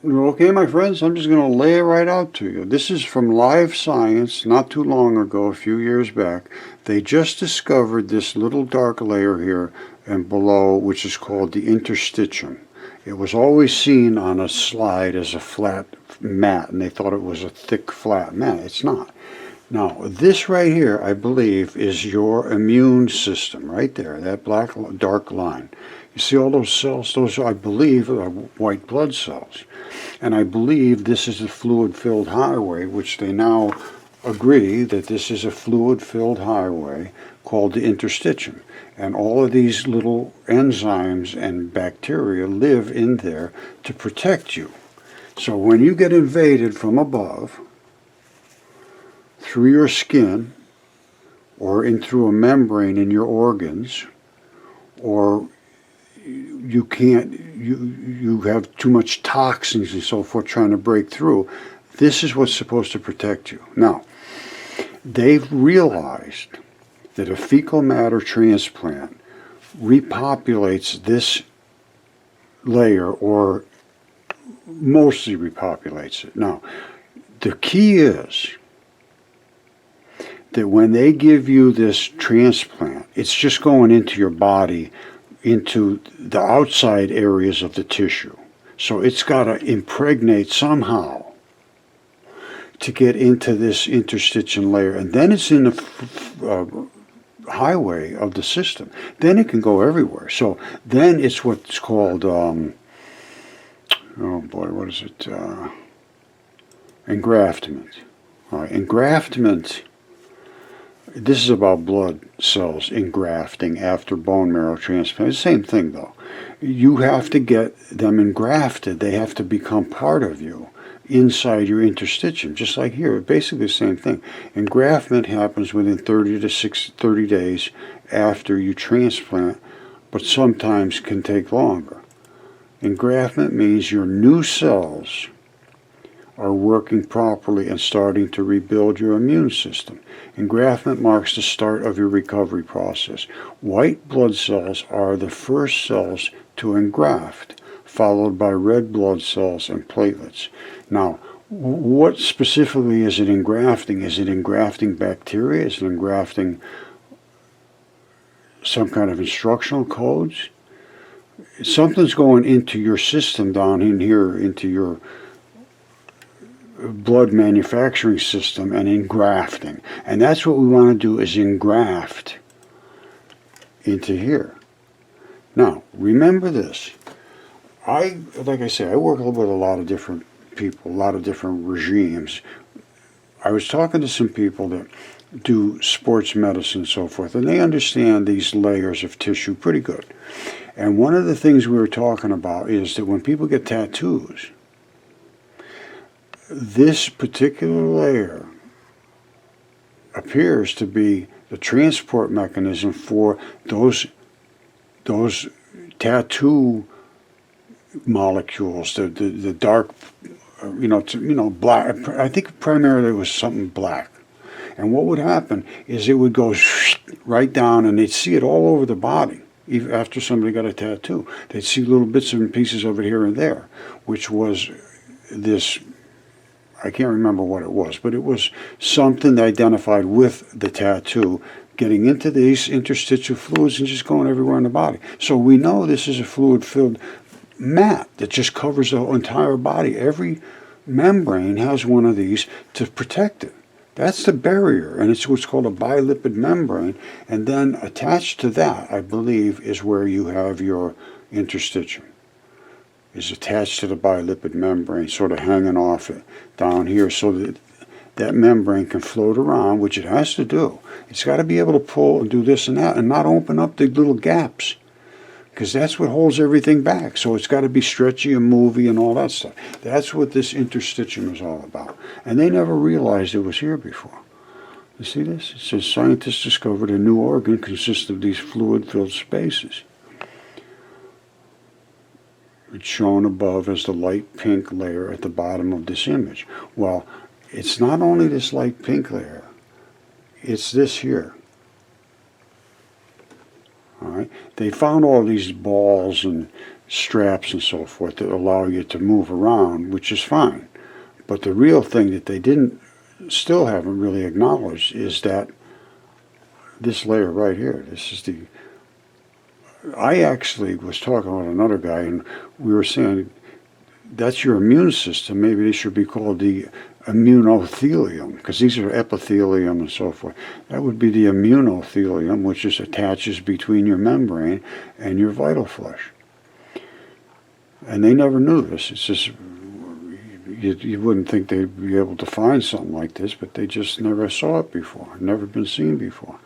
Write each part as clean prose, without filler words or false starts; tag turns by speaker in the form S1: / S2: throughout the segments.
S1: Okay, my friends, I'm just going to lay it right out to you. This is from Live Science not too long ago, a few years back. They just discovered this little dark layer here and below, which is called the interstitium. It was always seen on a slide as a flat mat, and they thought it was a thick, flat mat. It's not. Now, this right here, I believe, is your immune system right there, that black dark line. You see all those cells? Those, I believe, are white blood cells. And I believe this is a fluid-filled highway, which they now agree that this is a fluid-filled highway called the interstitium. And all of these little enzymes and bacteria live in there to protect you. So when you get invaded from above, through your skin, or in through a membrane in your organs, or you have too much toxins and so forth trying to break through, this is what's supposed to protect you. Now, they've realized that a fecal matter transplant repopulates this layer, or mostly repopulates it. Now, the key is that when they give you this transplant, it's just going into your body, into the outside areas of the tissue. So it's got to impregnate somehow to get into this interstitial layer. And then it's in the highway of the system. Then it can go everywhere. So then it's what's called, oh boy, what is it? Engraftment. All right, engraftment. This is about blood cells engrafting after bone marrow transplant. It's the same thing, though. You have to get them engrafted. They have to become part of you inside your interstitium, just like here. Basically the same thing. Engraftment happens within 30 days after you transplant, but sometimes can take longer. Engraftment means your new cells are working properly and starting to rebuild your immune system. Engraftment marks the start of your recovery process. White blood cells are the first cells to engraft, followed by red blood cells and platelets. Now, what specifically is it engrafting? Is it engrafting bacteria? Is it engrafting some kind of instructional codes? Something's going into your system down in here, into your blood manufacturing system, and engrafting. And that's what we want to do, is engraft into here. Now, remember this. Like I say, I work with a lot of different people, a lot of different regimes. I was talking to some people that do sports medicine and so forth, and they understand these layers of tissue pretty good. And one of the things we were talking about is that when people get tattoos, this particular layer appears to be the transport mechanism for those tattoo molecules, the dark, black. I think primarily it was something black. And what would happen is it would go right down, and they'd see it all over the body. Even after somebody got a tattoo, they'd see little bits and pieces of it here and there, which was this, I can't remember what it was, but it was something identified with the tattoo, getting into these interstitial fluids and just going everywhere in the body. So we know this is a fluid-filled mat that just covers the entire body. Every membrane has one of these to protect it. That's the barrier, and it's what's called a bilipid membrane. And then attached to that, I believe, is where you have your interstitium. Is attached to the bilipid membrane, sort of hanging off it down here, so that that membrane can float around, which it has to do. It's got to be able to pull and do this and that and not open up the little gaps, because that's what holds everything back. So it's got to be stretchy and moving and all that stuff. That's what this interstitium is all about. And they never realized it was here before. You see this? It says scientists discovered a new organ consists of these fluid-filled spaces. It's shown above as the light pink layer at the bottom of this image. Well, it's not only this light pink layer, it's this here. All right? They found all these balls and straps and so forth that allow you to move around, which is fine. But the real thing that they still haven't really acknowledged is that this layer right here, this is I actually was talking with another guy, and we were saying that's your immune system. Maybe this should be called the immunothelium, because these are epithelium and so forth. That would be the immunothelium, which just attaches between your membrane and your vital flush. And they never knew this. It's just, you wouldn't think they'd be able to find something like this, but they just never saw it before, never been seen before.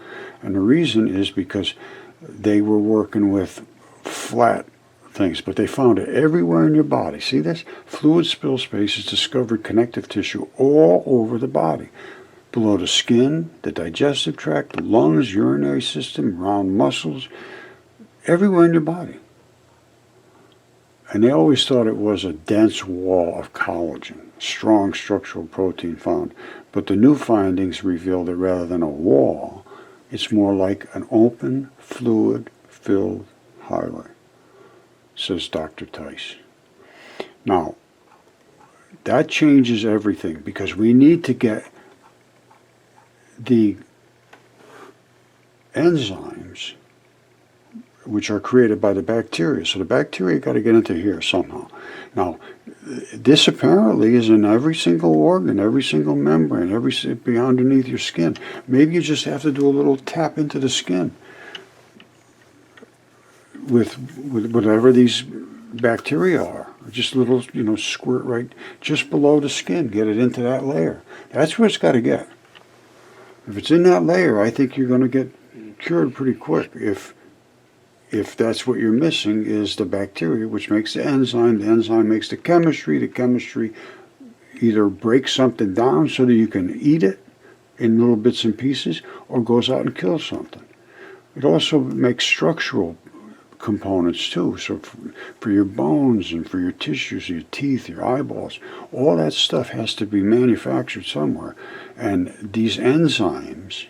S1: And the reason is because they were working with flat things, but they found it everywhere in your body. See this? Fluid spill spaces discovered connective tissue all over the body. Below the skin, the digestive tract, the lungs, urinary system, around muscles, everywhere in your body. And they always thought it was a dense wall of collagen, strong structural protein found. But the new findings reveal that rather than a wall, it's more like an open, fluid-filled highway, says Dr. Tice. Now, that changes everything, because we need to get the enzymes which are created by the bacteria. So the bacteria got to get into here somehow. Now, this apparently is in every single organ, every single membrane, be underneath your skin. Maybe you just have to do a little tap into the skin with whatever these bacteria are. Just a little, squirt right just below the skin. Get it into that layer. That's where it's got to get. If it's in that layer, I think you're going to get cured pretty quick. If that's what you're missing is the bacteria, which makes the enzyme makes the chemistry either breaks something down so that you can eat it in little bits and pieces, or goes out and kills something. It also makes structural components too, so for your bones and for your tissues, your teeth, your eyeballs, all that stuff has to be manufactured somewhere. And these enzymes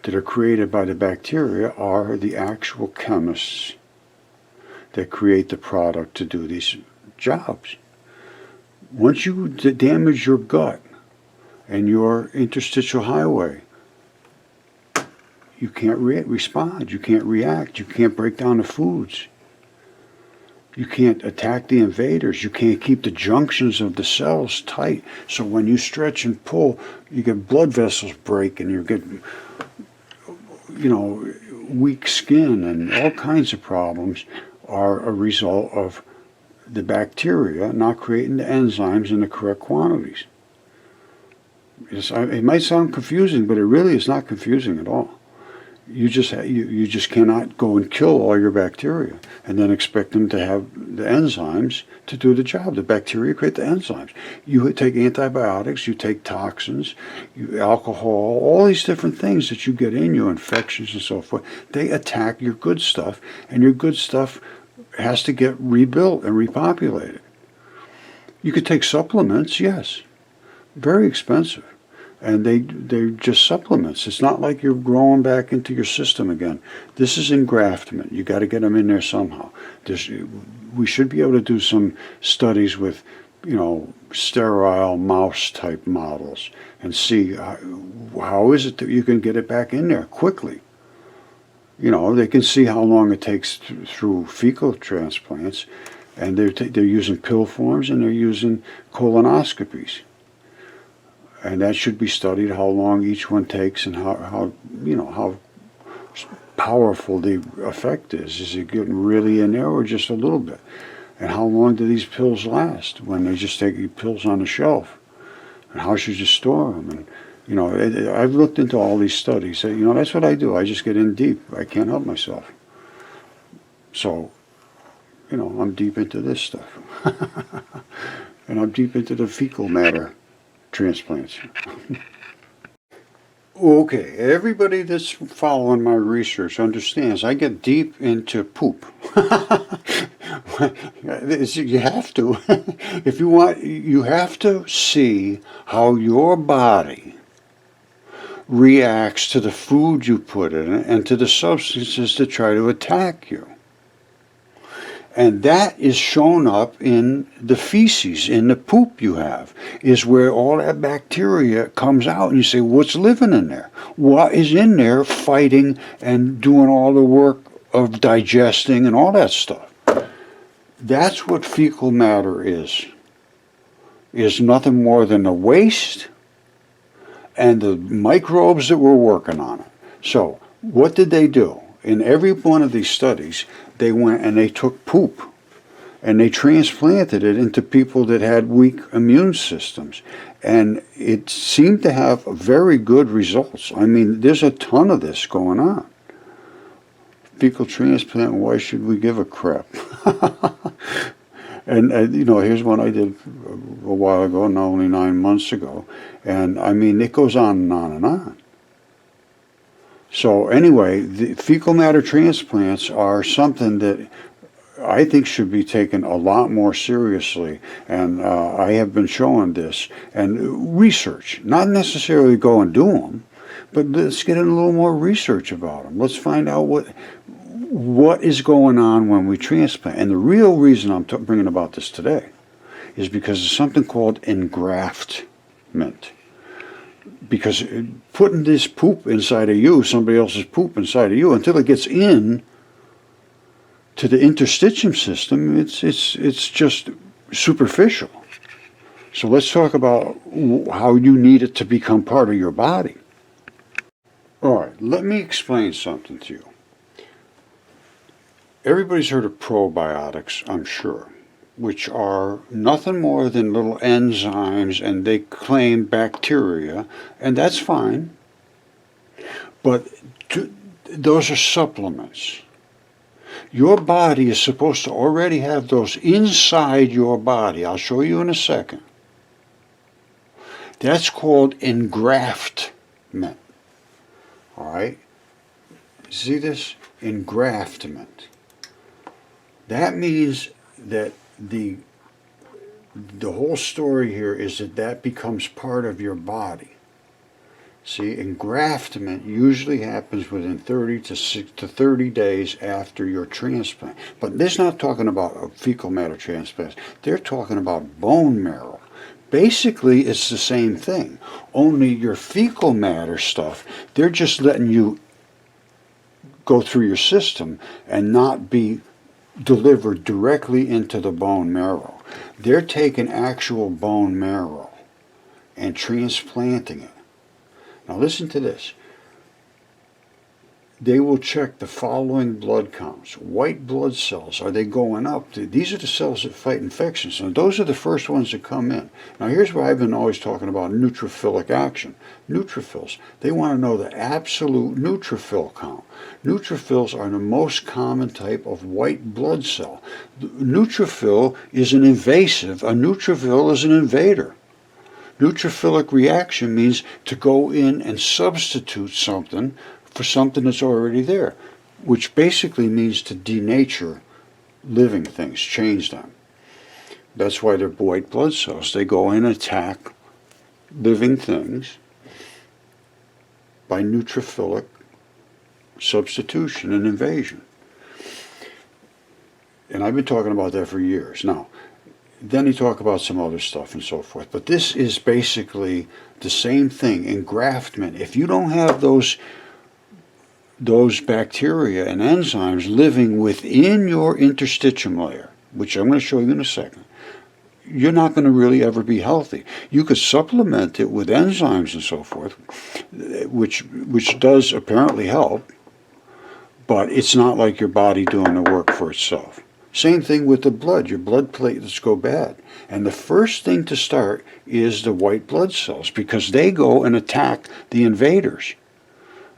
S1: that are created by the bacteria are the actual chemists that create the product to do these jobs. Once you damage your gut and your interstitial highway, you can't respond, you can't react, you can't break down the foods, you can't attack the invaders, you can't keep the junctions of the cells tight. So when you stretch and pull, you get blood vessels break, and you get weak skin, and all kinds of problems are a result of the bacteria not creating the enzymes in the correct quantities. It might sound confusing, but it really is not confusing at all. You just cannot go and kill all your bacteria and then expect them to have the enzymes to do the job. The bacteria create the enzymes. You take antibiotics, you take toxins, alcohol, all these different things that you get in you, infections and so forth. They attack your good stuff, and your good stuff has to get rebuilt and repopulated. You could take supplements, yes, very expensive. And they're just supplements. It's not like you're growing back into your system again. This is engraftment. You got to get them in there somehow. We should be able to do some studies with, sterile mouse type models and see how is it that you can get it back in there quickly. They can see how long it takes through fecal transplants, and they're using pill forms, and they're using colonoscopies. And that should be studied, how long each one takes, and how powerful the effect is. Is it getting really in there, or just a little bit? And how long do these pills last when they just take pills on the shelf? And how should you store them? And I've looked into all these studies. That's what I do. I just get in deep. I can't help myself. So, I'm deep into this stuff. And I'm deep into the fecal matter transplants. Okay, everybody that's following my research understands I get deep into poop. You have to. If you want, you have to see how your body reacts to the food you put in it and to the substances that try to attack you. And that is shown up in the feces, in the poop you have, is where all that bacteria comes out. And you say, what's living in there? What is in there fighting and doing all the work of digesting and all that stuff? That's what fecal matter is nothing more than the waste and the microbes that were working on it. So what did they do? In every one of these studies, they went and they took poop and they transplanted it into people that had weak immune systems. And it seemed to have very good results. I mean, there's a ton of this going on. Fecal transplant, why should we give a crap? And here's one I did a while ago, not only 9 months ago. And I mean, it goes on and on and on. So anyway, the fecal matter transplants are something that I think should be taken a lot more seriously. And I have been showing this. And research, not necessarily go and do them, but let's get in a little more research about them. Let's find out what is going on when we transplant. And the real reason I'm bringing about this today is because of something called engraftment. Because putting this poop inside of you, somebody else's poop inside of you, until it gets in to the interstitium system, it's just superficial. So let's talk about how you need it to become part of your body. All right, let me explain something to you. Everybody's heard of probiotics, I'm sure, which are nothing more than little enzymes, and they claim bacteria, and that's fine. But those are supplements. Your body is supposed to already have those inside your body. I'll show you in a second. That's called engraftment. All right? See this? Engraftment. That means that the whole story here is that becomes part of your body. See, engraftment usually happens within 30 to 30 days after your transplant. But they're not talking about a fecal matter transplant. They're talking about bone marrow. Basically, it's the same thing. Only your fecal matter stuff, they're just letting you go through your system and not be delivered directly into the bone marrow. They're taking actual bone marrow and transplanting it. Now listen to this. They will check the following blood counts. White blood cells, are they going up? These are the cells that fight infections. And those are the first ones that come in. Now here's where I've been always talking about neutrophilic action. Neutrophils, they want to know the absolute neutrophil count. Neutrophils are the most common type of white blood cell. Neutrophil is an invasive. A neutrophil is an invader. Neutrophilic reaction means to go in and substitute something for something that's already there, which basically means to denature living things, change them. That's why they're white blood cells. They go in and attack living things by neutrophilic substitution and invasion. And I've been talking about that for years. Now, then you talk about some other stuff and so forth. But this is basically the same thing, engraftment. If you don't have those bacteria and enzymes living within your interstitium layer, which I'm going to show you in a second, you're not going to really ever be healthy. You could supplement it with enzymes and so forth, which does apparently help, but it's not like your body doing the work for itself. Same thing with the blood. Your blood platelets go bad. And the first thing to start is the white blood cells, because they go and attack the invaders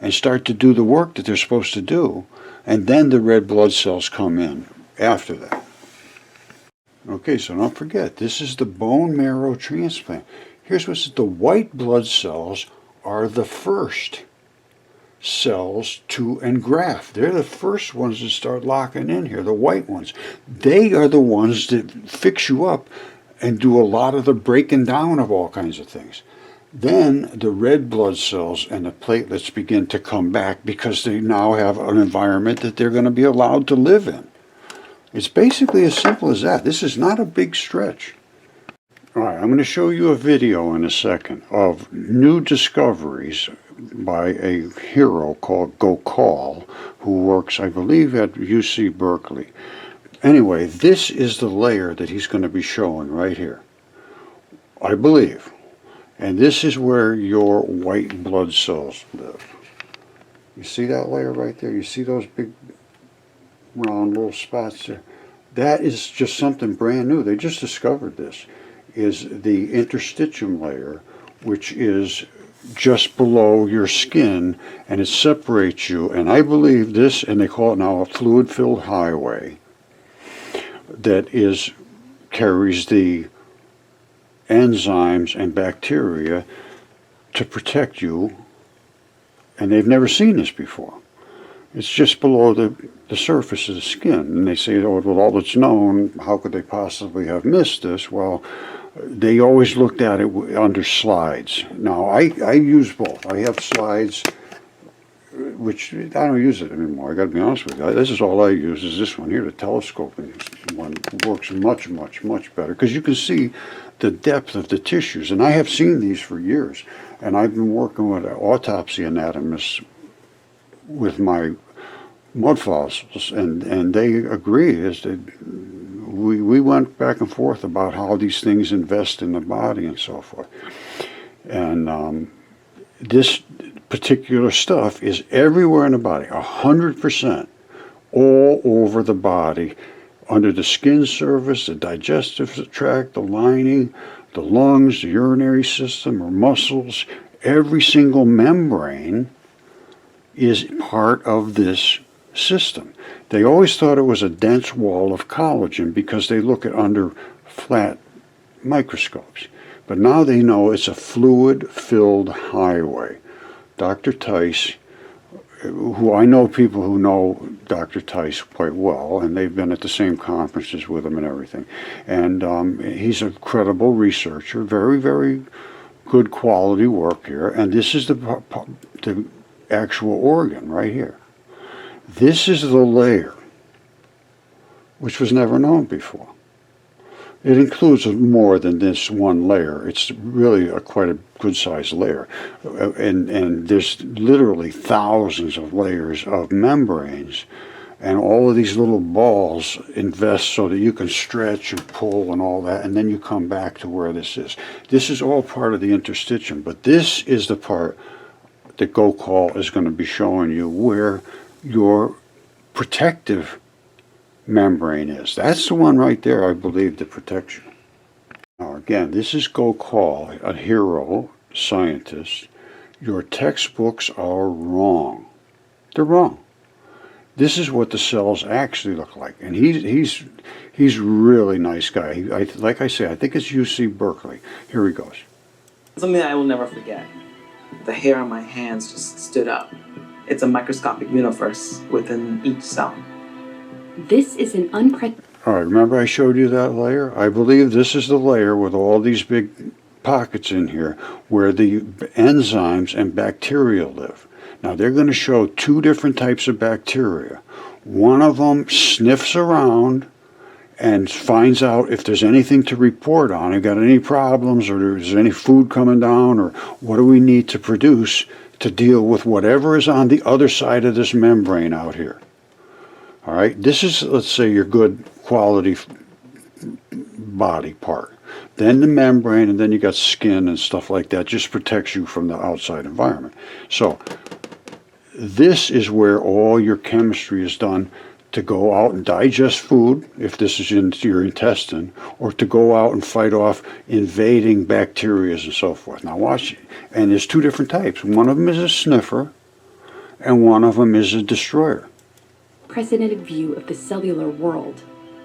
S1: and start to do the work that they're supposed to do. And then the red blood cells come in after that. Okay, so don't forget, this is the bone marrow transplant. Here's what's the white blood cells are the first cells to engraft. They're the first ones that start locking in here, the white ones. They are the ones that fix you up and do a lot of the breaking down of all kinds of things. Then the red blood cells and the platelets begin to come back because they now have an environment that they're going to be allowed to live in. It's basically as simple as that. This is not a big stretch. All right, I'm going to show you a video in a second of new discoveries by a hero called Gokul, who works, I believe, at UC Berkeley. Anyway, this is the layer that he's going to be showing right here, I believe. And this is where your white blood cells live. You see that layer right there? You see those big round little spots there? That is just something brand new. They just discovered this. Is the interstitium layer, which is just below your skin, and it separates you. And I believe this, and they call it now a fluid-filled highway, that carries the enzymes and bacteria to protect you. And they've never seen this before. It's just below the surface of the skin. And they say, oh, with all that's known, how could they possibly have missed this? Well, they always looked at it under slides. Now, I use both. I have slides, which I don't use it anymore. I got to be honest with you. This is all I use is this one here. The telescoping one works much, much, much better because you can see the depth of the tissues. And I have seen these for years. And I've been working with autopsy anatomists with my mud fossils, and they agree is that we went back and forth about how these things invest in the body and so forth. And this particular stuff is everywhere in the body, 100%, all over the body, under the skin surface, the digestive tract, the lining, the lungs, the urinary system, or muscles. Every single membrane is part of this system. They always thought it was a dense wall of collagen because they look at under flat microscopes. But now they know it's a fluid-filled highway. Dr. Tice, who I know people who know Dr. Tice quite well, and they've been at the same conferences with him and everything. And he's a credible researcher, very, very good quality work here. And this is the actual organ right here. This is the layer, which was never known before. It includes more than this one layer. It's really quite a good-sized layer. And there's literally thousands of layers of membranes, and all of these little balls invest so that you can stretch and pull and all that, and then you come back to where this is. This is all part of the interstitium, but this is the part that Gokul is going to be showing you where your protective membrane is. That's the one right there, I believe, that protects you. Now again, this is Gokul, a hero scientist. Your textbooks are wrong. They're wrong. This is what the cells actually look like, and he's really nice guy. Like I say, I think it's UC Berkeley. Here he goes.
S2: Something I will never forget. The hair on my hands just stood up. It's a microscopic universe within each cell.
S3: This is an unprecedented...
S1: All right, remember I showed you that layer? I believe this is the layer with all these big pockets in here where the enzymes and bacteria live. Now, they're going to show two different types of bacteria. One of them sniffs around and finds out if there's anything to report on. If got any problems, or is there any food coming down, or what do we need to produce to deal with whatever is on the other side of this membrane out here. All right, this is, let's say, your good quality body part. Then the membrane, and then you got skin and stuff like that, just protects you from the outside environment. So this is where all your chemistry is done to go out and digest food, if this is into your intestine, or to go out and fight off invading bacteria and so forth. Now watch, and there's two different types. One of them is a sniffer, and one of them is a destroyer.
S3: Unprecedented view of the cellular world,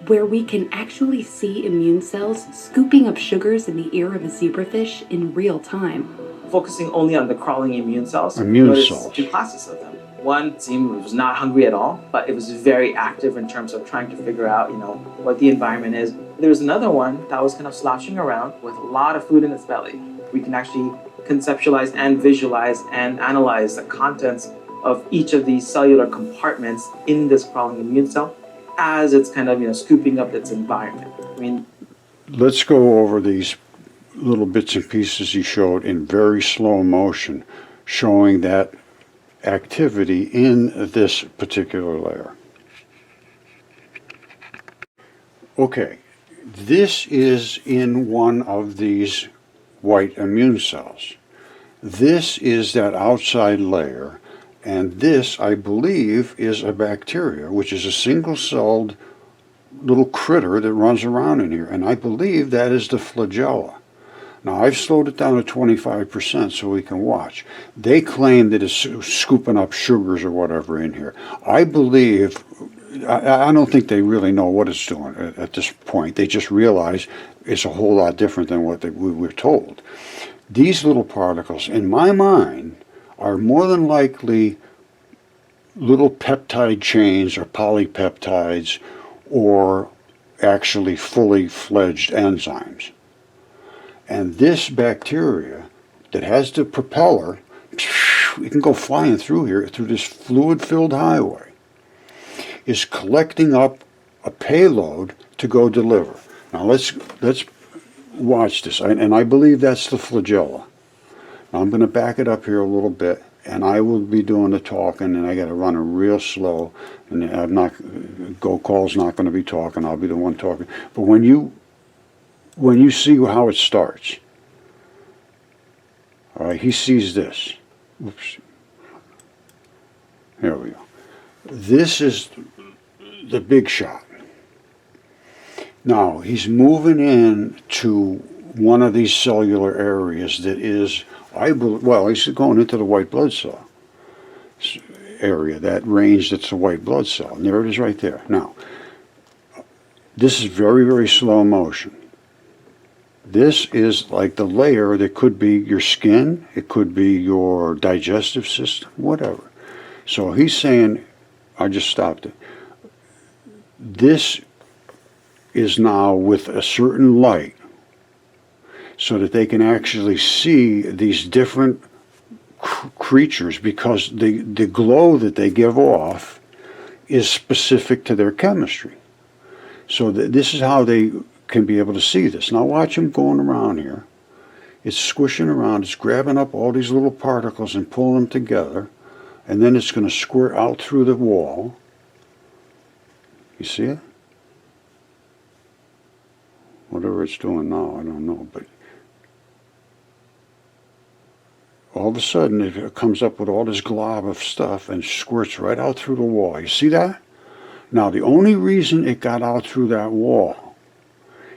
S3: where we can actually see immune cells scooping up sugars in the ear of a zebrafish in real time.
S2: Focusing only on the crawling immune cells,
S1: immune cells.
S2: Two classes of them. One seemed was not hungry at all, but it was very active in terms of trying to figure out, what the environment is. There was another one that was kind of sloshing around with a lot of food in its belly. We can actually conceptualize and visualize and analyze the contents of each of these cellular compartments in this crawling immune cell. as it's kind of, scooping up its environment. I mean,
S1: Let's go over these little bits and pieces he showed in very slow motion, showing that activity in this particular layer. Okay, this is in one of these white immune cells. This is that outside layer, and this, I believe, is a bacteria, which is a single-celled little critter that runs around in here, and I believe that is the flagella. Now, I've slowed it down to 25% so we can watch. They claim that it's scooping up sugars or whatever in here. I believe, I don't think they really know what it's doing at this point. They just realize it's a whole lot different than what we were told. These little particles, in my mind, are more than likely little peptide chains or polypeptides or actually fully fledged enzymes. And this bacteria that has the propeller, it can go flying through here, through this fluid-filled highway, is collecting up a payload to go deliver. Now let's watch this, and I believe that's the flagella. Now I'm going to back it up here a little bit, and I will be doing the talking, and I got to run it real slow, and Call's not going to be talking, I'll be the one talking. But when you see how it starts, all right, he sees this. Oops. Here we go. This is the big shot. Now, he's moving in to one of these cellular areas that is, he's going into the white blood cell area, that range that's the white blood cell. And there it is right there. Now, this is very, very slow motion. This is like the layer that could be your skin, it could be your digestive system, whatever. So he's saying, I just stopped it. This is now with a certain light so that they can actually see these different creatures, because the glow that they give off is specific to their chemistry. So this is how they can be able to see this. Now watch him going around here. It's squishing around, it's grabbing up all these little particles and pulling them together, and then it's going to squirt out through the wall. You see it? Whatever it's doing now, I don't know, but all of a sudden it comes up with all this glob of stuff and squirts right out through the wall. You see that? Now the only reason it got out through that wall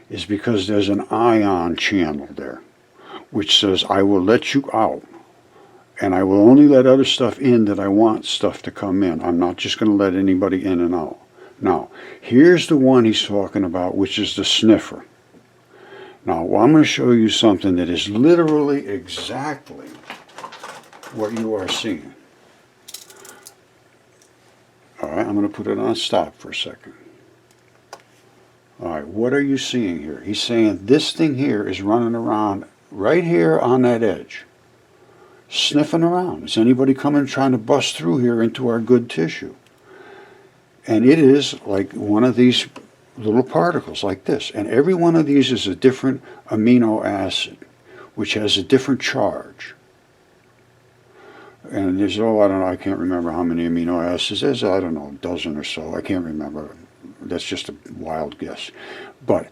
S1: is because there's an ion channel there, which says, I will let you out, and I will only let other stuff in that I want stuff to come in. I'm not just going to let anybody in and out. Now, here's the one he's talking about, which is the sniffer. Now, I'm going to show you something that is literally exactly what you are seeing. All right, I'm going to put it on stop for a second. All right, what are you seeing here? He's saying this thing here is running around right here on that edge, sniffing around. Is anybody coming trying to bust through here into our good tissue? And it is like one of these little particles like this. And every one of these is a different amino acid, which has a different charge. And there's, I don't know, I can't remember how many amino acids. There's, I don't know, a dozen or so. I can't remember. That's just a wild guess. But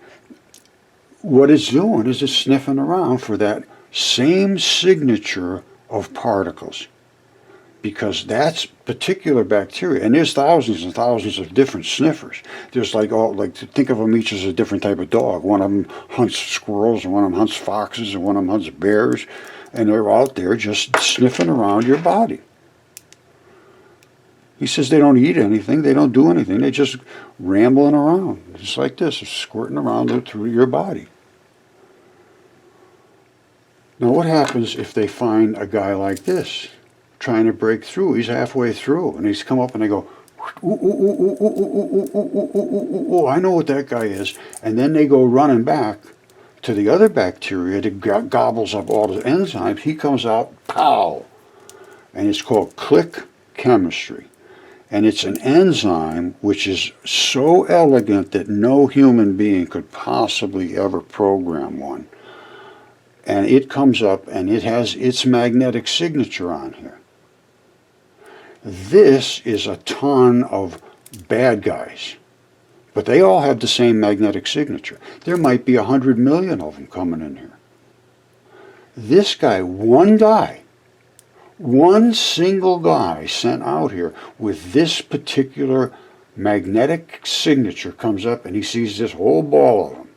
S1: what it's doing is it's sniffing around for that same signature of particles, because that's particular bacteria, and there's thousands and thousands of different sniffers. There's think of them each as a different type of dog. One of them hunts squirrels, and one of them hunts foxes, and one of them hunts bears, and they're out there just sniffing around your body. He says they don't eat anything, they don't do anything, they're just rambling around, just like this, squirting around through your body. Now what happens if they find a guy like this trying to break through? He's halfway through, and he's come up and they go, ooh, ooh, ooh, ooh, ooh, ooh, ooh, ooh, ooh, ooh, I know what that guy is. And then they go running back to the other bacteria that gobbles up all the enzymes. He comes out, pow! And it's called click chemistry. And it's an enzyme which is so elegant that no human being could possibly ever program one. And it comes up and it has its magnetic signature on here. This is a ton of bad guys, but they all have the same magnetic signature. There might be 100 million of them coming in here. This guy, one single guy sent out here with this particular magnetic signature comes up and he sees this whole ball of them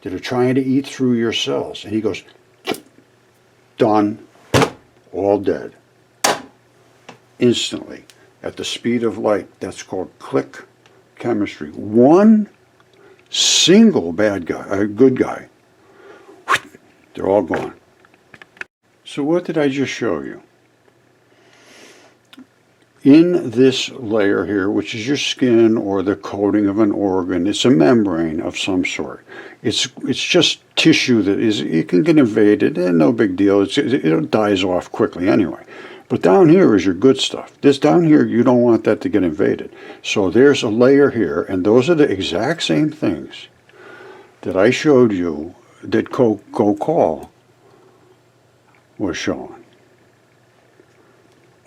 S1: that are trying to eat through your cells. And he goes, done, all dead. Instantly, at the speed of light. That's called click chemistry. One single bad guy, a good guy, they're all gone. So what did I just show you? In this layer here, which is your skin or the coating of an organ, it's a membrane of some sort. It's just tissue that it can get invaded, and no big deal. It dies off quickly anyway. But down here is your good stuff. This down here, you don't want that to get invaded. So there's a layer here, and those are the exact same things that I showed you that Gokul was showing.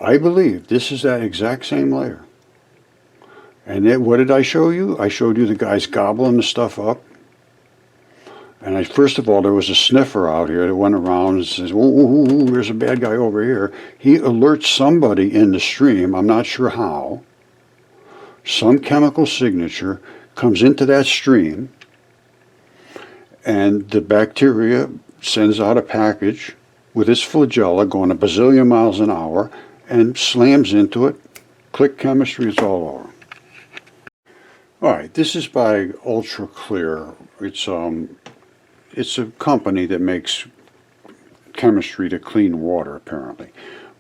S1: I believe this is that exact same layer. And then what did I show you? I showed you the guys gobbling the stuff up. And first of all, there was a sniffer out here that went around and says, ooh, there's a bad guy over here. He alerts somebody in the stream, I'm not sure how. Some chemical signature comes into that stream, and the bacteria sends out a package with its flagella going a bazillion miles an hour and slams into it. Click chemistry, it's all over. All right, this is by Ultra Clear. It's a company that makes chemistry to clean water, apparently.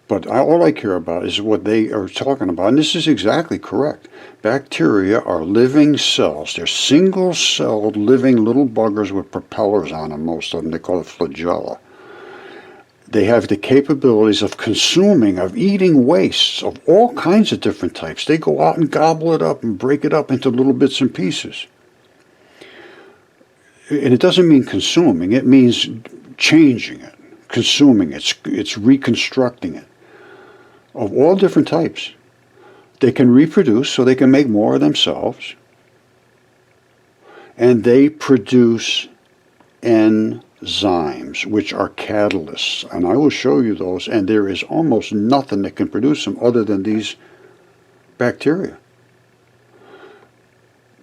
S1: But all I care about is what they are talking about, and this is exactly correct. Bacteria are living cells. They're single-celled, living little buggers with propellers on them, most of them. They call it flagella. They have the capabilities of consuming, of eating wastes of all kinds of different types. They go out and gobble it up and break it up into little bits and pieces. And it doesn't mean consuming, it means changing it, consuming it, it's reconstructing it, of all different types. They can reproduce, so they can make more of themselves, and they produce enzymes, which are catalysts, and I will show you those, and there is almost nothing that can produce them other than these bacteria.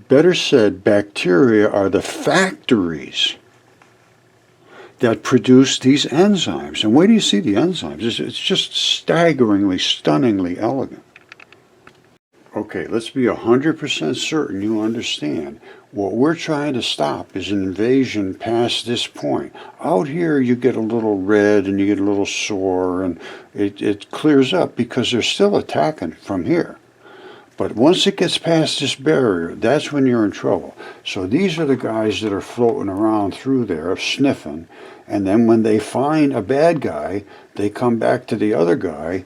S1: Better said, bacteria are the factories that produce these enzymes. And where do you see the enzymes? It's just staggeringly, stunningly elegant. Okay, let's be 100% certain you understand. What we're trying to stop is an invasion past this point. Out here you get a little red and you get a little sore, and it clears up because they're still attacking from here. But once it gets past this barrier, that's when you're in trouble. So these are the guys that are floating around through there, sniffing, and then when they find a bad guy, they come back to the other guy,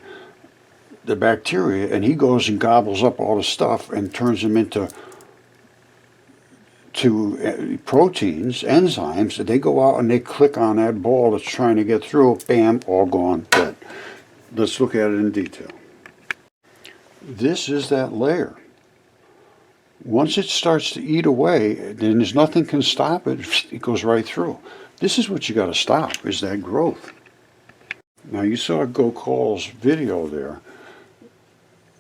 S1: the bacteria, and he goes and gobbles up all the stuff and turns them into proteins, enzymes. They go out and they click on that ball that's trying to get through, bam, all gone, dead. Let's look at it in detail. This is that layer. Once it starts to eat away, then there's nothing can stop it. It goes right through. This is what you got to stop, is that growth. Now you saw Gokul's video there.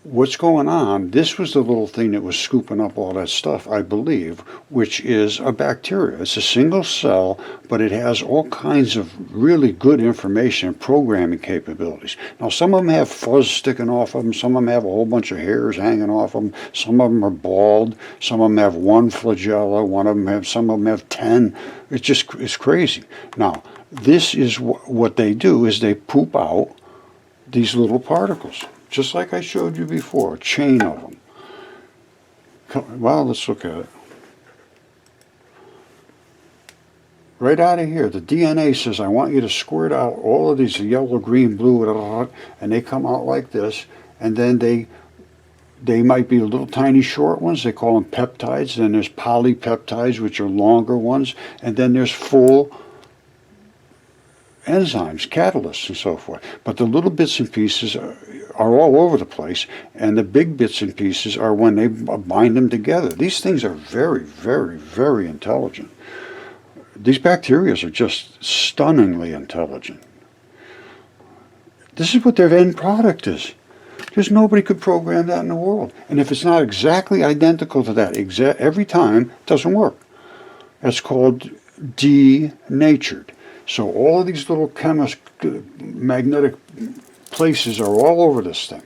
S1: What's going on, this was the little thing that was scooping up all that stuff, I believe, which is a bacteria. It's a single cell, but it has all kinds of really good information and programming capabilities. Now, some of them have fuzz sticking off of them. Some of them have a whole bunch of hairs hanging off of them. Some of them are bald. Some of them have one flagella. Some of them have 10. It's crazy. Now, this is what they do, is they poop out these little particles. Just like I showed you before, a chain of them. Well, let's look at it. Right out of here, the DNA says, I want you to squirt out all of these yellow, green, blue, and they come out like this, and then They might be little tiny short ones. They call them peptides. Then there's polypeptides, which are longer ones. And then there's full enzymes, catalysts, and so forth. But the little bits and pieces are all over the place. And the big bits and pieces are when they bind them together. These things are very, very, very intelligent. These bacteria are just stunningly intelligent. This is what their end product is. There's nobody could program that in the world. And if it's not exactly identical to that every time, it doesn't work. That's called denatured. So all of these little magnetic places are all over this thing.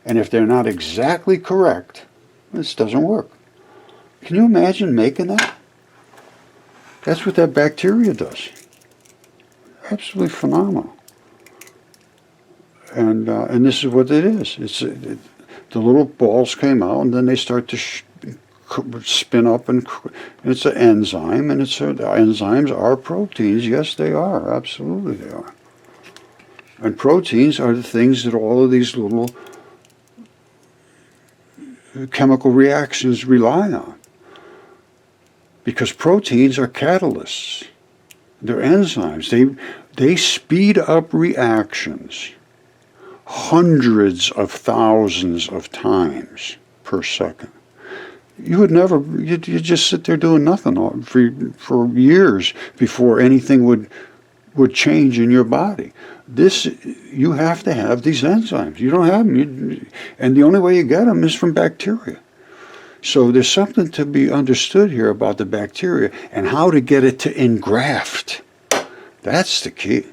S1: And if they're not exactly correct, this doesn't work. Can you imagine making that? That's what that bacteria does. Absolutely phenomenal. And this is what it is. The little balls came out, and then they start to spin up, and it's an enzyme, and enzymes are proteins. Yes, they are. Absolutely, they are. And proteins are the things that all of these little chemical reactions rely on. Because proteins are catalysts. They're enzymes. They speed up reactions hundreds of thousands of times per second. You'd just sit there doing nothing for years before anything would change in your body. You have to have these enzymes. You don't have them, and the only way you get them is from bacteria. So there's something to be understood here about the bacteria and how to get it to engraft. That's the key.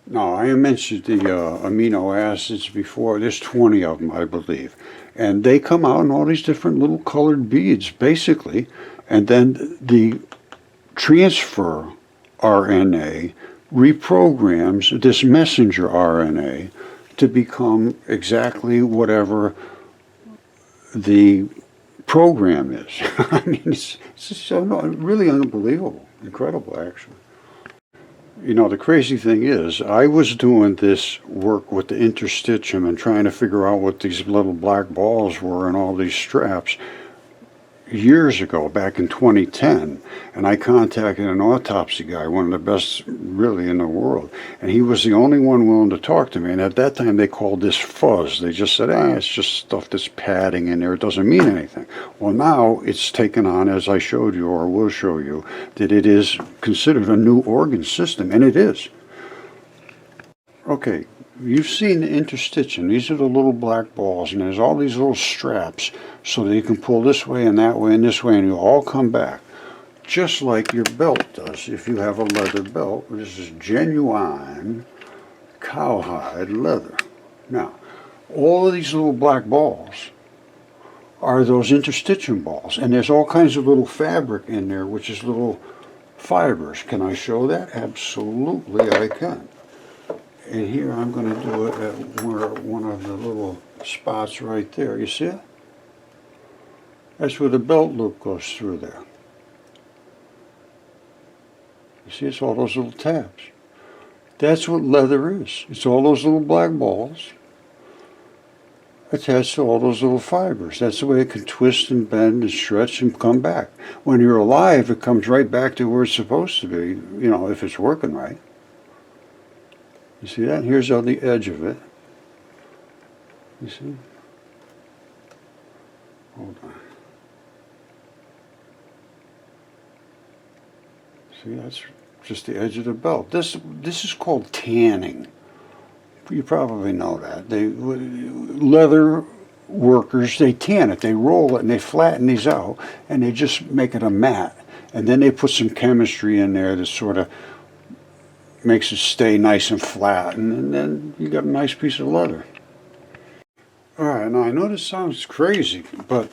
S1: Now, I mentioned the amino acids before. There's 20 of them, I believe. And they come out in all these different little colored beads, basically. And then the transfer RNA reprograms this messenger RNA to become exactly whatever the program is. I mean, it's just really unbelievable. Incredible, actually. You know, the crazy thing is, I was doing this work with the interstitium and trying to figure out what these little black balls were and all these straps years ago, back in 2010, and I contacted an autopsy guy, one of the best really in the world, and he was the only one willing to talk to me. And at that time they called this fuzz. They just said, it's just stuff that's padding in there, it doesn't mean anything. Well, now it's taken on, as I showed you or will show you, that it is considered a new organ system, and it is. Okay, you've seen the interstitium. These are the little black balls, and there's all these little straps so that you can pull this way and that way and this way, and you all come back. Just like your belt does. If you have a leather belt, this is genuine cowhide leather. Now, all of these little black balls are those interstitium balls, and there's all kinds of little fabric in there, which is little fibers. Can I show that? Absolutely, I can. And here I'm going to do it at one of the little spots right there. You see it? That's where the belt loop goes through there. You see, it's all those little tabs. That's what leather is. It's all those little black balls attached to all those little fibers. That's the way it can twist and bend and stretch and come back. When you're alive, it comes right back to where it's supposed to be, you know, if it's working right. You see that? Here's on the edge of it. You see? Hold on. See, that's just the edge of the belt. This is called tanning. You probably know that. Leather workers, they tan it. They roll it and they flatten these out and they just make it a mat. And then they put some chemistry in there that sort of makes it stay nice and flat, and then you got a nice piece of leather. Alright, now I know this sounds crazy, but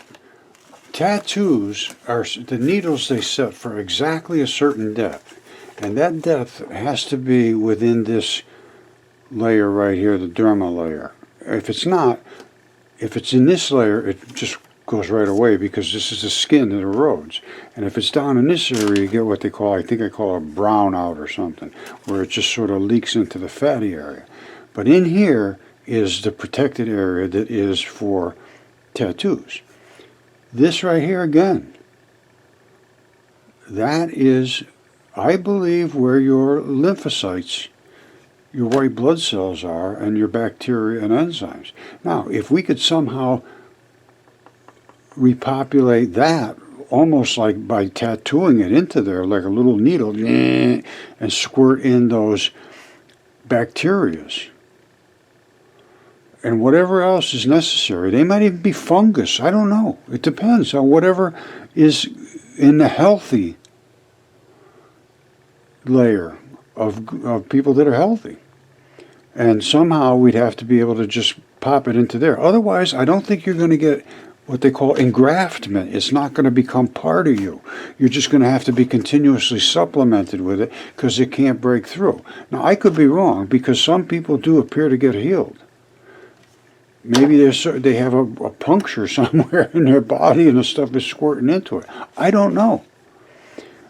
S1: tattoos are the needles they set for exactly a certain depth, and that depth has to be within this layer right here, the derma layer. If it's not, if it's in this layer, it just goes right away because this is the skin that erodes. And if it's down in this area, you get what they call, I think I call a brownout or something, where it just sort of leaks into the fatty area. But in here is the protected area that is for tattoos. This right here again, that is, I believe, where your lymphocytes, your white blood cells are, and your bacteria and enzymes. Now, if we could somehow repopulate that, almost like by tattooing it into there, like a little needle, and squirt in those bacterias and whatever else is necessary. They might even be fungus. I don't know. It depends on whatever is in the healthy layer of people that are healthy. And somehow we'd have to be able to just pop it into there. Otherwise, I don't think you're going to get what they call engraftment. It's not going to become part of you. You're just going to have to be continuously supplemented with it because it can't break through. Now, I could be wrong because some people do appear to get healed. Maybe they have a puncture somewhere in their body and the stuff is squirting into it. I don't know.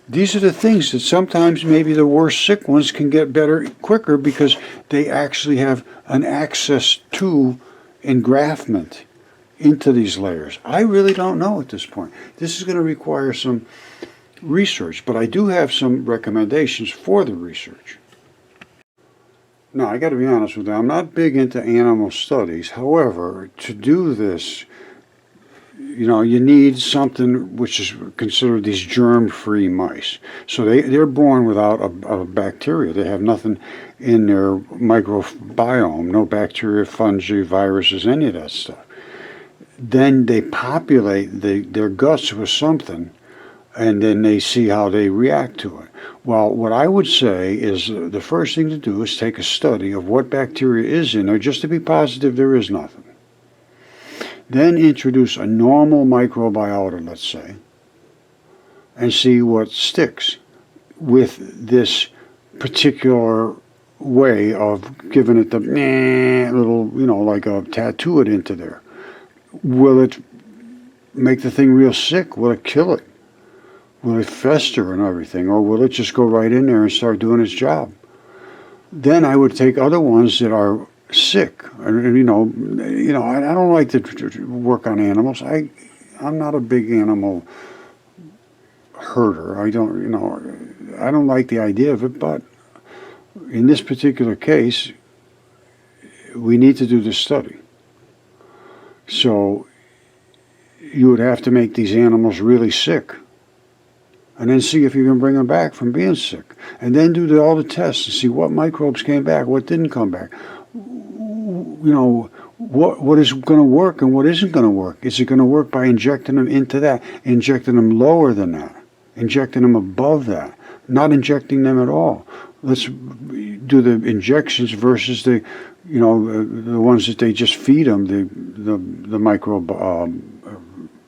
S1: These are the things that sometimes maybe the worst sick ones can get better quicker because they actually have an access to engraftment into these layers. I really don't know at this point. This is going to require some research, but I do have some recommendations for the research. Now, I got to be honest with you, I'm not big into animal studies. However, to do this, you need something which is considered these germ-free mice. So they're born without a bacteria. They have nothing in their microbiome, no bacteria, fungi, viruses, any of that stuff. Then they populate their guts with something, and then they see how they react to it. Well, what I would say is the first thing to do is take a study of what bacteria is in there, just to be positive there is nothing. Then introduce a normal microbiota, let's say, and see what sticks with this particular way of giving it the little, like a tattoo it into there. Will it make the thing real sick? Will it kill it? Will it fester and everything? Or will it just go right in there and start doing its job? Then I would take other ones that are sick. I don't like to work on animals. I'm not a big animal herder. I don't like the idea of it, but in this particular case, we need to do this study. So you would have to make these animals really sick and then see if you can bring them back from being sick. And then do all the tests and see what microbes came back, what didn't come back. What is going to work and what isn't going to work. Is it going to work by injecting them into that, injecting them lower than that, injecting them above that, not injecting them at all? Let's do the injections versus the ones that they just feed them, the microbe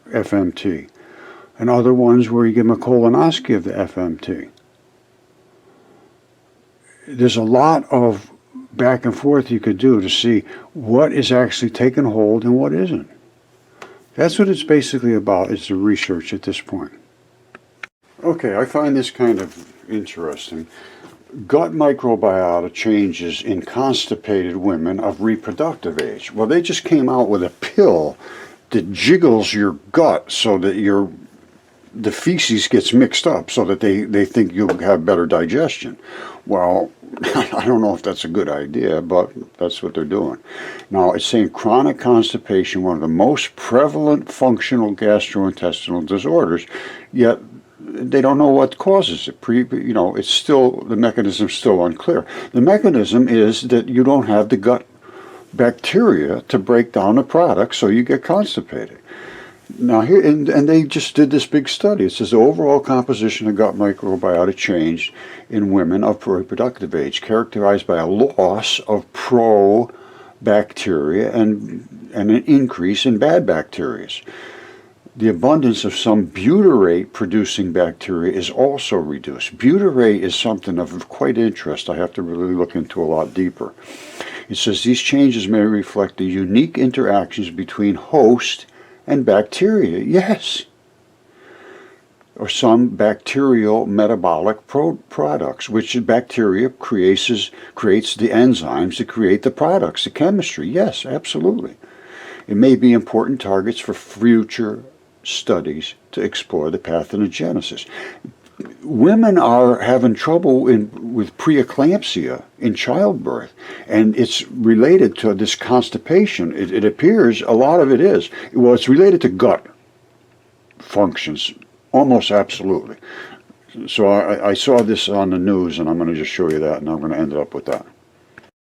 S1: FMT, and other ones where you give them a colonoscopy of the FMT. There's a lot of back and forth you could do to see what is actually taking hold and what isn't. That's what it's basically about, is the research at this point. Okay, I find this kind of interesting. Gut microbiota changes in constipated women of reproductive age. Well, they just came out with a pill that jiggles your gut so that the feces gets mixed up so that they think you'll have better digestion. Well, I don't know if that's a good idea, but that's what they're doing. Now, it's saying chronic constipation, one of the most prevalent functional gastrointestinal disorders, yet they don't know what causes it. It's still, the mechanism's still unclear. The mechanism is that you don't have the gut bacteria to break down the product, so you get constipated. Now here, and they just did this big study. It says the overall composition of gut microbiota changed in women of reproductive age, characterized by a loss of pro-bacteria and an increase in bad bacteria. The abundance of some butyrate-producing bacteria is also reduced. Butyrate is something of quite interest. I have to really look into a lot deeper. It says these changes may reflect the unique interactions between host and bacteria. Yes. Or some bacterial metabolic products, which bacteria creates the enzymes that create the products, the chemistry. Yes, absolutely. It may be important targets for future studies to explore the pathogenesis. Women are having trouble with preeclampsia in childbirth, and it's related to this constipation. It appears a lot of it is. Well, it's related to gut functions, almost absolutely. So I saw this on the news, and I'm going to just show you that, and I'm going to end it up with that.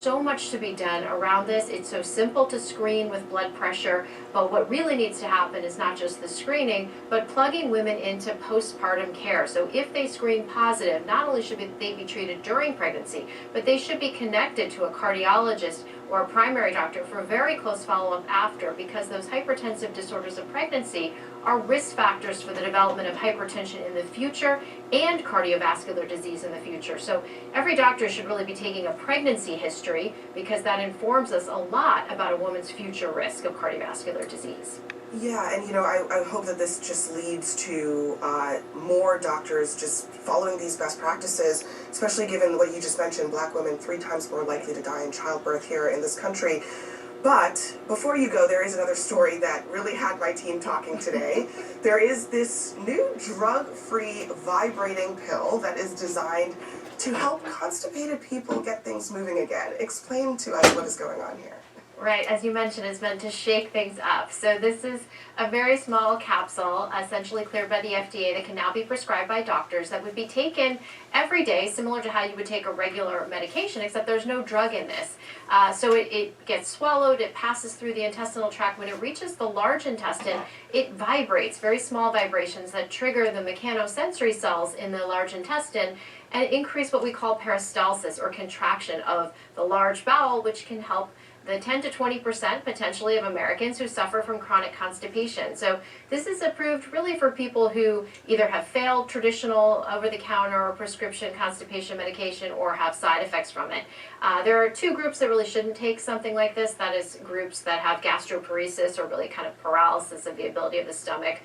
S4: So much to be done around this. It's so simple to screen with blood pressure, but what really needs to happen is not just the screening, but plugging women into postpartum care. So if they screen positive, not only should they be treated during pregnancy, but they should be connected to a cardiologist or a primary doctor for very close follow-up after, because those hypertensive disorders of pregnancy are risk factors for the development of hypertension in the future and cardiovascular disease in the future. So every doctor should really be taking a pregnancy history, because that informs us a lot about a woman's future risk of cardiovascular disease.
S5: Yeah, and I hope that this just leads to more doctors just following these best practices, especially given what you just mentioned, Black women 3 times more likely to die in childbirth here in this country. But before you go, there is another story that really had my team talking today. There is this new drug-free vibrating pill that is designed to help constipated people get things moving again. Explain to us what is going on here.
S4: Right, as you mentioned, it's meant to shake things up. So this is a very small capsule, essentially cleared by the FDA, that can now be prescribed by doctors, that would be taken every day, similar to how you would take a regular medication, except there's no drug in this. So it gets swallowed, it passes through the intestinal tract. When it reaches the large intestine, it vibrates, very small vibrations that trigger the mechanosensory cells in the large intestine and increase what we call peristalsis, or contraction of the large bowel, which can help the 10 to 20% potentially of Americans who suffer from chronic constipation. So this is approved really for people who either have failed traditional over-the-counter or prescription constipation medication or have side effects from it. There are 2 groups that really shouldn't take something like this. That is groups that have gastroparesis, or really kind of paralysis of the ability of the stomach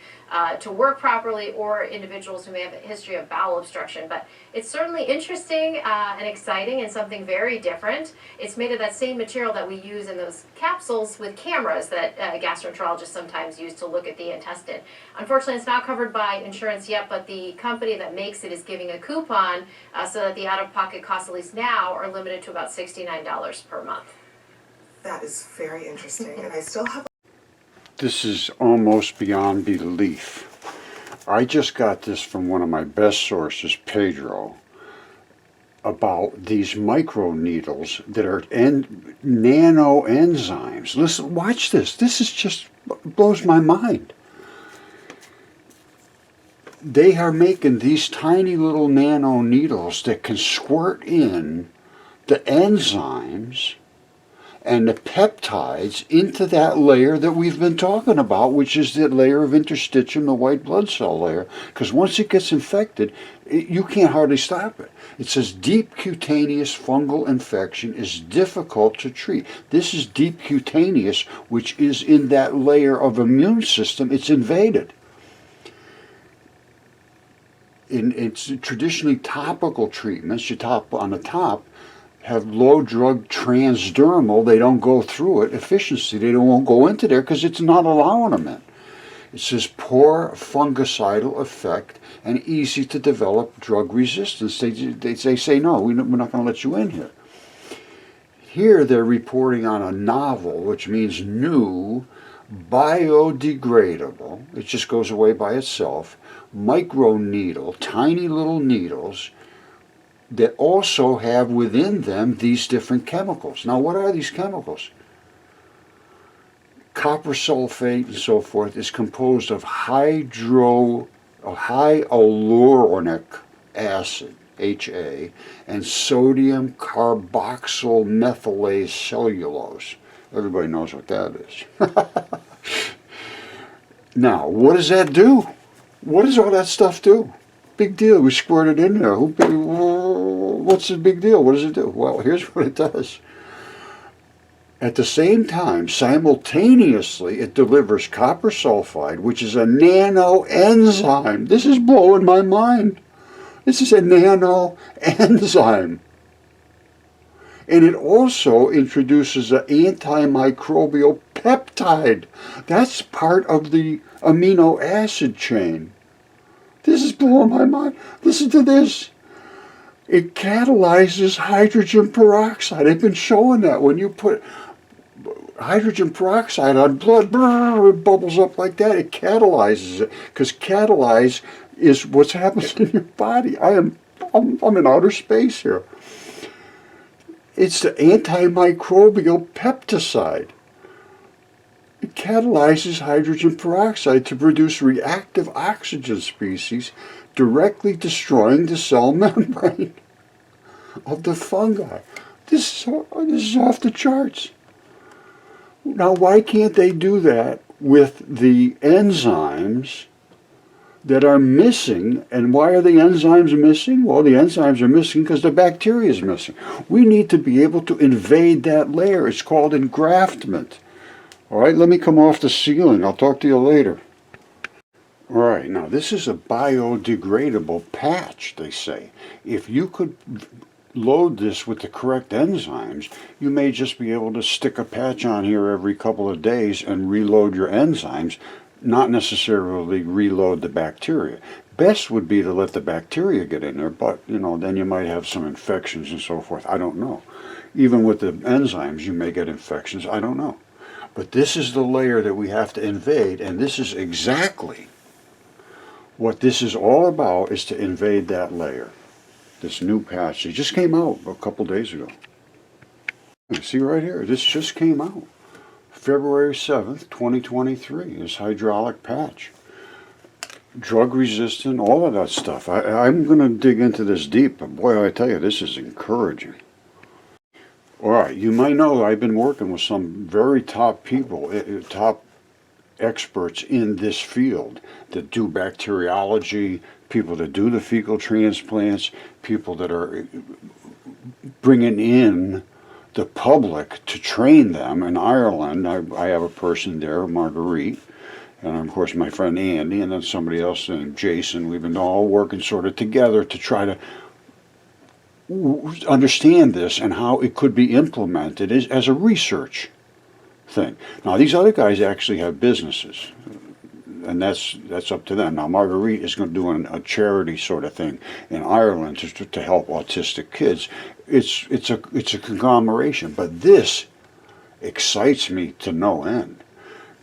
S4: to work properly, or individuals who may have a history of bowel obstruction. But it's certainly interesting and exciting, and something very different. It's made of that same material that we use in those capsules with cameras that gastroenterologists sometimes use to look at the intestine. Unfortunately, it's not covered by insurance yet, but the company that makes it is giving a coupon so that the out-of-pocket costs, at least now, are limited to about $69 per month.
S5: That is very interesting, and I still have...
S1: This is almost beyond belief. I just got this from one of my best sources, Pedro, about these microneedles that are nano enzymes. Listen, watch this. This is just blows my mind. They are making these tiny little nano needles that can squirt in the enzymes and the peptides into that layer that we've been talking about, which is the layer of interstitium, the white blood cell layer. Because once it gets infected, you can't hardly stop it. It says deep cutaneous fungal infection is difficult to treat. This is deep cutaneous, which is in that layer of immune system. It's invaded. It's traditionally topical treatments. You top on the top, have low drug transdermal. They don't go through it. Efficiency, they won't go into there because it's not allowing them in. It says poor fungicidal effect and easy to develop drug resistance. They say, no, we're not going to let you in here. Here they're reporting on a novel, which means new, biodegradable, it just goes away by itself, microneedle, tiny little needles, that also have within them these different chemicals. Now, what are these chemicals? Copper sulfate and so forth is composed of hyaluronic acid, HA, and sodium carboxyl methylase cellulose. Everybody knows what that is. Now, what does that do? What does all that stuff do? Big deal. We squirt it in there. What's the big deal? What does it do? Well, here's what it does. At the same time, simultaneously, it delivers copper sulfide, which is a nano enzyme. This is blowing my mind. This is a nano enzyme. And it also introduces an antimicrobial peptide. That's part of the amino acid chain. This is blowing my mind. Listen to this. It catalyzes hydrogen peroxide. I've been showing that when you put hydrogen peroxide on blood, it bubbles up like that. It catalyzes it, because catalyze is what's happening in your body. I'm in outer space here. It's the antimicrobial pesticide. It catalyzes hydrogen peroxide to produce reactive oxygen species, directly destroying the cell membrane of the fungi. This is off the charts. Now, why can't they do that with the enzymes that are missing? And why are the enzymes missing? Well, the enzymes are missing because the bacteria is missing. We need to be able to invade that layer. It's called engraftment. All right, let me come off the ceiling. I'll talk to you later. All right, now this is a biodegradable patch, they say. If you could load this with the correct enzymes, you may just be able to stick a patch on here every couple of days and reload your enzymes, not necessarily reload the bacteria. Best would be to let the bacteria get in there, but then you might have some infections and so forth. I don't know. Even with the enzymes, you may get infections. I don't know. But this is the layer that we have to invade, and this is exactly what this is all about, is to invade that layer. This new patch. It just came out a couple days ago. See right here, this just came out. February 7th, 2023, this hydraulic patch. Drug resistant, all of that stuff. I'm going to dig into this deep, but boy, I tell you, this is encouraging. All right, you might know I've been working with some very top people, top experts in this field that do bacteriology, people that do the fecal transplants, people that are bringing in the public to train them in Ireland. I have a person there, Marguerite, and of course my friend Andy, and then somebody else named Jason. We've been all working sort of together to try to understand this and how it could be implemented as a research thing. Now, these other guys actually have businesses, and that's up to them. Now, Marguerite is going to do a charity sort of thing in Ireland to help autistic kids. It's a conglomeration, but this excites me to no end,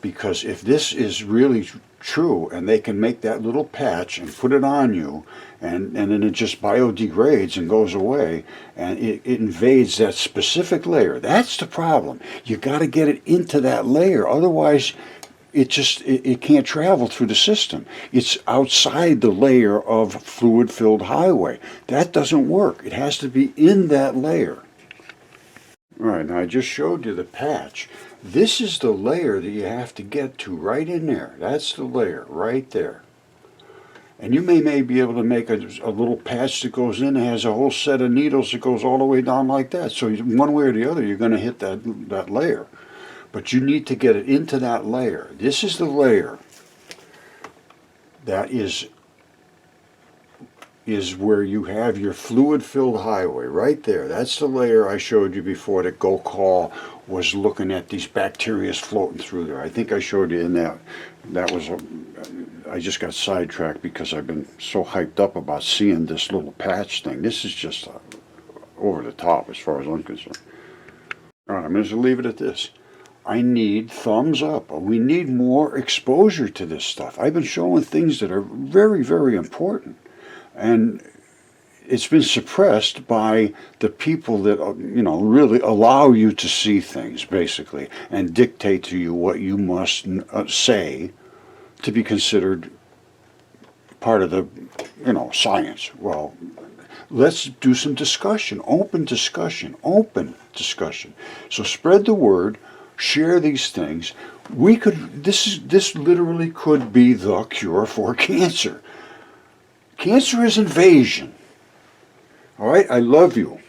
S1: because if this is really true and they can make that little patch and put it on you, and then it just biodegrades and goes away, and it invades that specific layer. That's the problem. You got to get it into that layer, otherwise it can't travel through the system. It's outside the layer of fluid-filled highway. That doesn't work. It has to be in that layer. All right, now I just showed you the patch. This is the layer that you have to get to right in there. That's the layer right there. And you may be able to make a little patch that goes in and has a whole set of needles that goes all the way down like that. So one way or the other, you're going to hit that layer. But you need to get it into that layer. This is the layer that is where you have your fluid-filled highway right there. That's the layer I showed you before that Gokul was looking at these bacteria floating through there. I think I showed you in that. I just got sidetracked because I've been so hyped up about seeing this little patch thing. This is just over the top as far as I'm concerned. All right, I'm going to leave it at this. I need thumbs up. We need more exposure to this stuff. I've been showing things that are very, very important. And it's been suppressed by the people that, really allow you to see things, basically, and dictate to you what you must say to be considered part of the, science. Well, let's do some discussion, open discussion. So spread the word, share these things. This literally could be the cure for cancer. Cancer is invasion. All right, I love you.